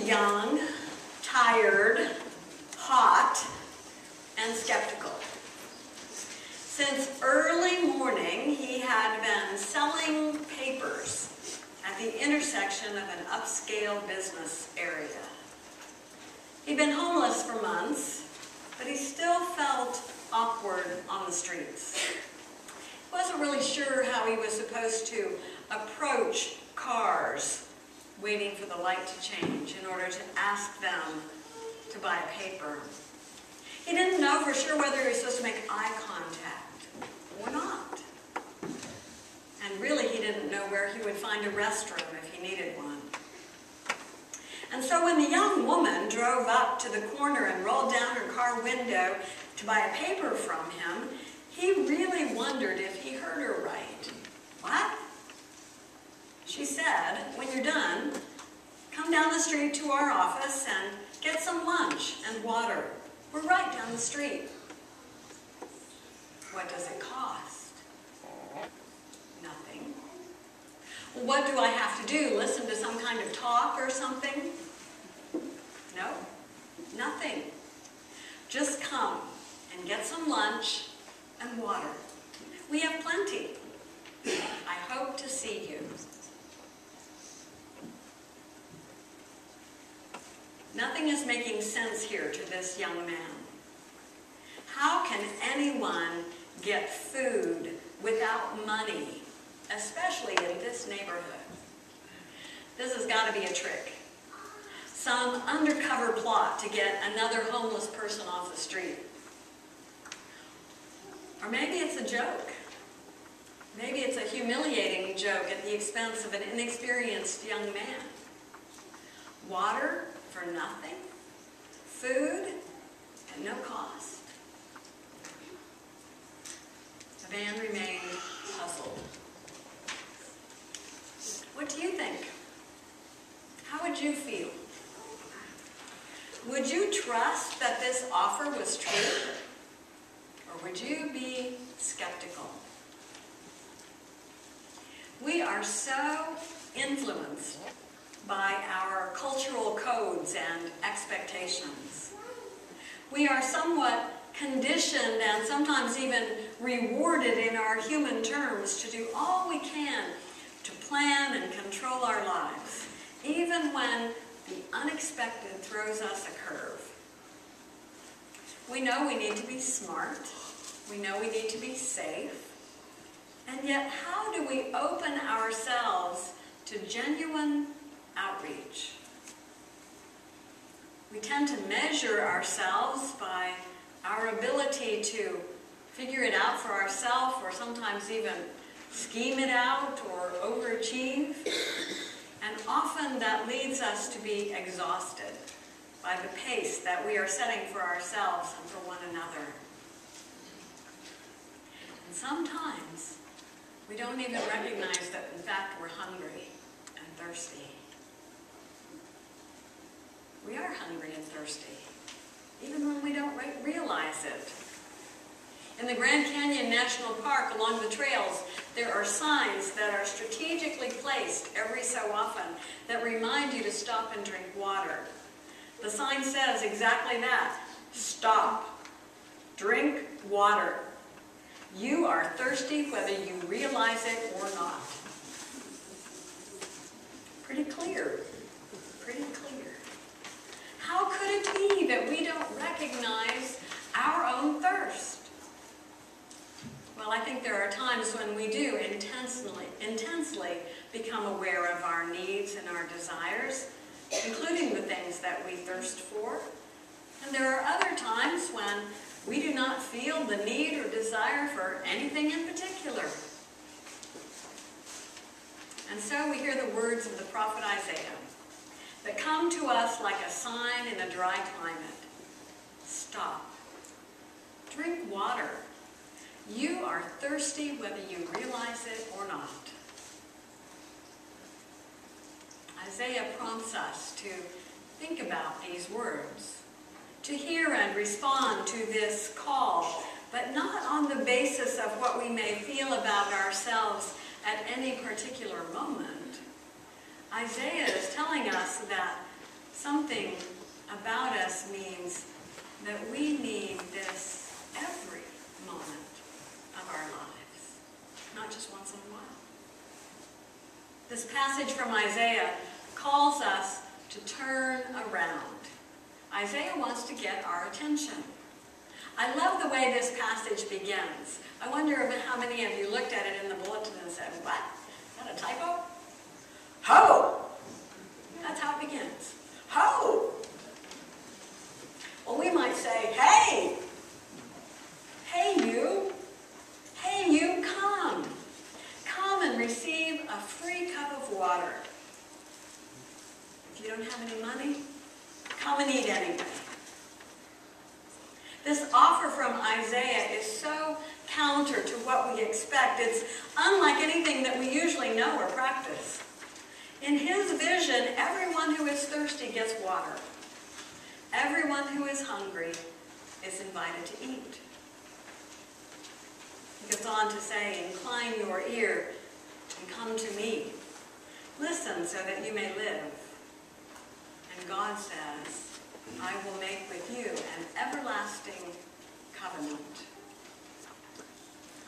young, tired, hot, and skeptical. Since early morning, he had been selling papers at the intersection of an upscale business area. He'd been homeless for months, but he still felt awkward on the streets. He wasn't really sure how he was supposed to approach cars waiting for the light to change in order to ask them to buy a paper. He didn't know for sure whether he was supposed to make eye contact or not. And really, he didn't know where he would find a restroom if he needed one. And so when the young woman drove up to the corner and rolled down her car window to buy a paper from him, he really wondered if he heard her right. What? She said, when you're done, come down the street to our office and get some lunch and water. We're right down the street. What does it cost? Nothing. Well, what do I have to do? Listen to some kind of talk or something? No, nothing. Just come and get some lunch and water. We have plenty. I hope to see you. Nothing is making sense here to this young man. How can anyone get food without money, especially in this neighborhood? This has got to be a trick. Some undercover plot to get another homeless person off the street. Or maybe it's a joke. Maybe it's a humiliating joke at the expense of an inexperienced young man. Water for nothing, food at no cost. The man remained puzzled. What do you think? How would you feel? Would you trust that this offer was true? Or would you be skeptical? We are so influenced by our cultural codes and expectations. We are somewhat conditioned and sometimes even rewarded in our human terms to do all we can to plan and control our lives, even when the unexpected throws us a curve. We know we need to be smart. We know we need to be safe. And yet, how do we open ourselves to genuine outreach? We tend to measure ourselves by our ability to figure it out for ourselves, or sometimes even scheme it out or overachieve. And often that leads us to be exhausted by the pace that we are setting for ourselves and for one another. And sometimes we don't even recognize that, in fact, we're hungry and thirsty. We are hungry and thirsty, even when we don't realize it. In the Grand Canyon National Park, along the trails, there are signs that are strategically placed every so often that remind you to stop and drink water. The sign says exactly that. Stop. Drink water. You are thirsty whether you realize it or not. Pretty clear. Pretty clear. How could it be that we don't recognize our own thirst? Well, I think there are times when we do intensely become aware of our needs and our desires, including the things that we thirst for. And there are other times when we do not feel the need or desire for anything in particular. And so we hear the words of the prophet Isaiah that come to us like a sign in a dry climate. Stop. Drink water. You are thirsty whether you realize it or not. Isaiah prompts us to think about these words, to hear and respond to this call, but not on the basis of what we may feel about ourselves at any particular moment. Isaiah is telling us that Something about us means that we need this every moment of our lives, not just once in a while. This passage from Isaiah calls us to turn around. Isaiah wants to get our attention. I love the way this passage begins. I wonder how many of you looked at it in the bulletin and said, what? Is that a typo? Ho! That's how it begins. Ho! Well, we might say, hey! Hey, you! Hey, you, come! Come and receive a free cup of water. If you don't have any money, come and eat anyway. This offer from Isaiah is so counter to what we expect. It's unlike anything that we usually know or practice. In his vision, everyone who is thirsty gets water. Everyone who is hungry is invited to eat. He goes on to say, incline your ear and come to me. Listen so that you may live. And God says, I will make with you an everlasting covenant.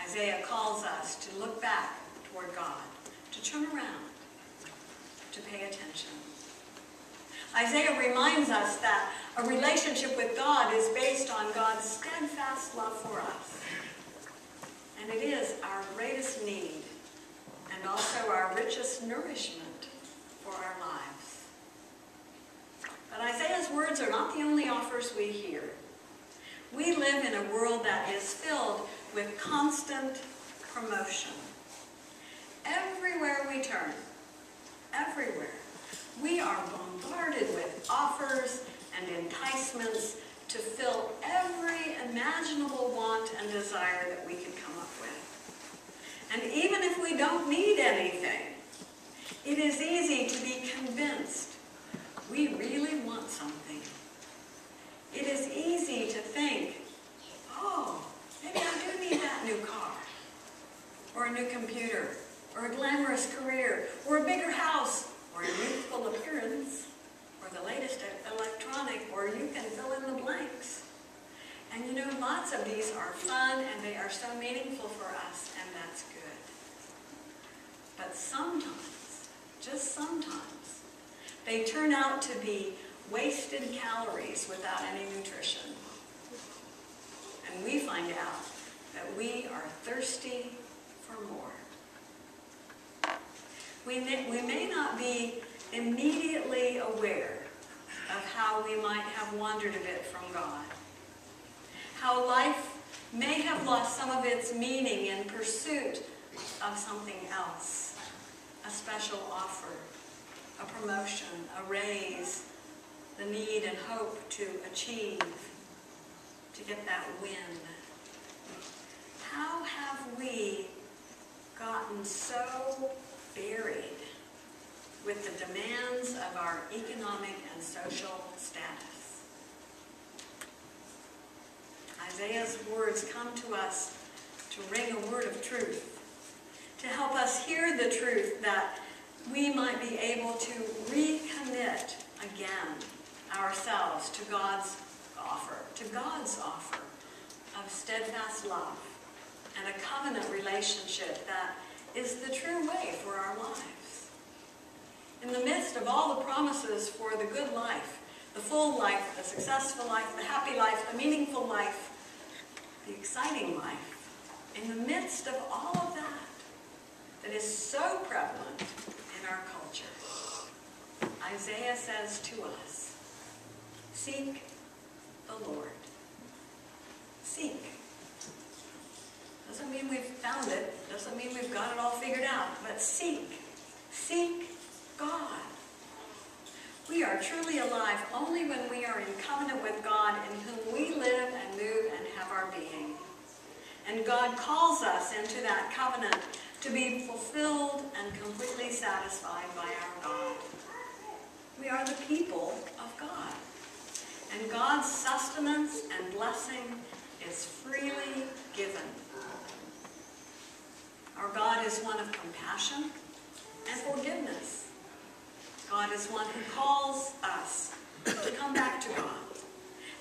Isaiah calls us to look back toward God, to turn around, to pay attention. Isaiah reminds us that a relationship with God is based on God's steadfast love for us. And it is our greatest need and also our richest nourishment for our lives. But Isaiah's words are not the only offers we hear. We live in a world that is filled with constant promotion. Everywhere we turn, everywhere, we are bombarded with offers and enticements to fill every imaginable want and desire that we could come up with. And even if we don't need anything, it is easy to be convinced we really want something. It is easy to think, oh, maybe I do need that new car, or a new computer, or a glamorous career, or a bigger house, or a youthful appearance, or the latest electronic, or you can fill in the blanks. And you know, lots of these are fun and they are so meaningful for us, and that's good. But sometimes, just sometimes, they turn out to be wasted calories without any nutrition. And we find out that we are thirsty for more. We may not be immediately aware of how we might have wandered a bit from God. How life may have lost some of its meaning in pursuit of something else. A special offer, a promotion, a raise, the need and hope to achieve, to get that win. How have we gotten so buried with the demands of our economic and social status? Isaiah's words come to us to ring a word of truth, to help us hear the truth that we might be able to recommit again ourselves to God's offer of steadfast love and a covenant relationship that is the true way for our lives. In the midst of all the promises for the good life, the full life, the successful life, the happy life, the meaningful life, the exciting life, in the midst of all of that is so prevalent in our culture, Isaiah says to us, seek the Lord. Seek. Doesn't mean we've found it. Doesn't mean we've got it all figured out. But seek. Seek God. We are truly alive only when we are in covenant with God, in whom we live and move and have our being. And God calls us into that covenant to be fulfilled and completely satisfied by our God. We are the people of God. And God's sustenance and blessing is freely given. Our God is one of compassion and forgiveness. God is one who calls us to come back to God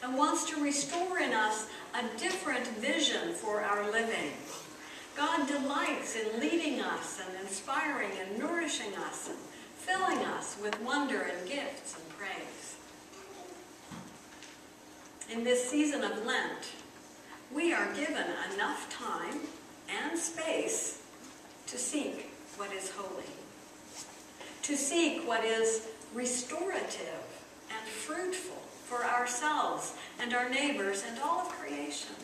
and wants to restore in us a different vision for our living. God delights in leading us and inspiring and nourishing us and filling us with wonder and gifts and praise. In this season of Lent, we are given enough time and space to seek what is holy, to seek what is restorative and fruitful for ourselves and our neighbors and all of creation.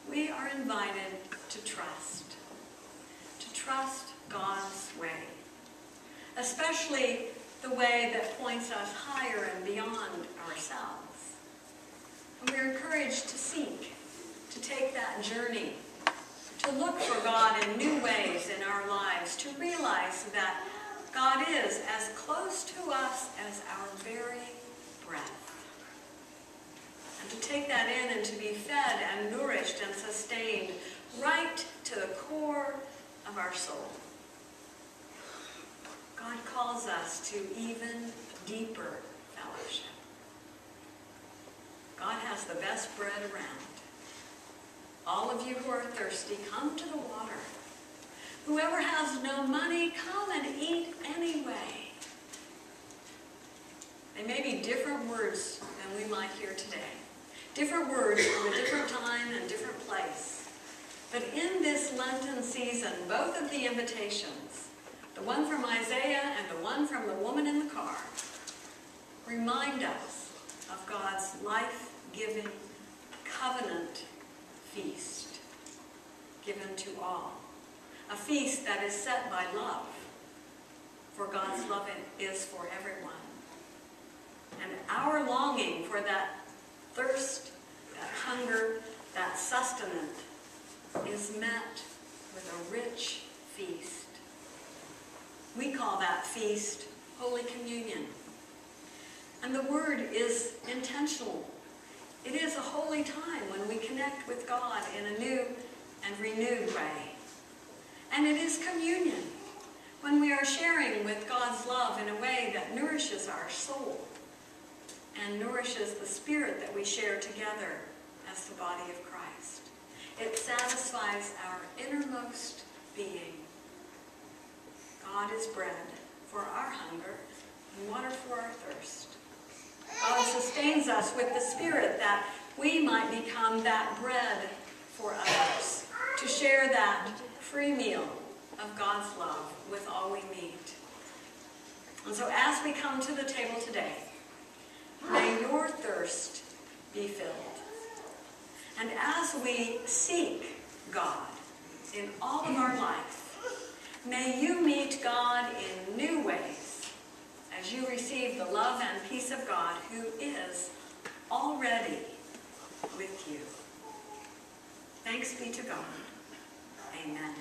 We are invited to trust God's way, especially the way that points us higher and beyond ourselves. And we're encouraged to seek, to take that journey, to look for God in new ways in our lives, to realize that God is as close to us as our very breath. And to take that in and to be fed and nourished and sustained right to the core of our soul. God calls us to even deeper fellowship. God has the best bread around. All of you who are thirsty, come to the water. Whoever has no money, come and eat anyway. They may be different words than we might hear today. Different words from a different time and different place. But in this Lenten season, both of the invitations, the one from Isaiah and the one from the woman in the car, remind us of God's life-giving covenant feast given to all. A feast that is set by love, for God's love is for everyone. And our longing for that thirst, that hunger, that sustenance is met with a rich feast. We call that feast Holy Communion. And the word is intentional. It is a holy time when we connect with God in a new and renewed way. And it is communion, when we are sharing with God's love in a way that nourishes our soul and nourishes the spirit that we share together as the body of Christ. It satisfies our innermost being. God is bread for our hunger and water for our thirst. God sustains us with the Spirit that we might become that bread for others, to share that free meal of God's love with all we meet. And so as we come to the table today, may your thirst be filled. And as we seek God in all of our life, may you meet God in new ways as you receive the love and peace of God who is already with you. Thanks be to God. Amen.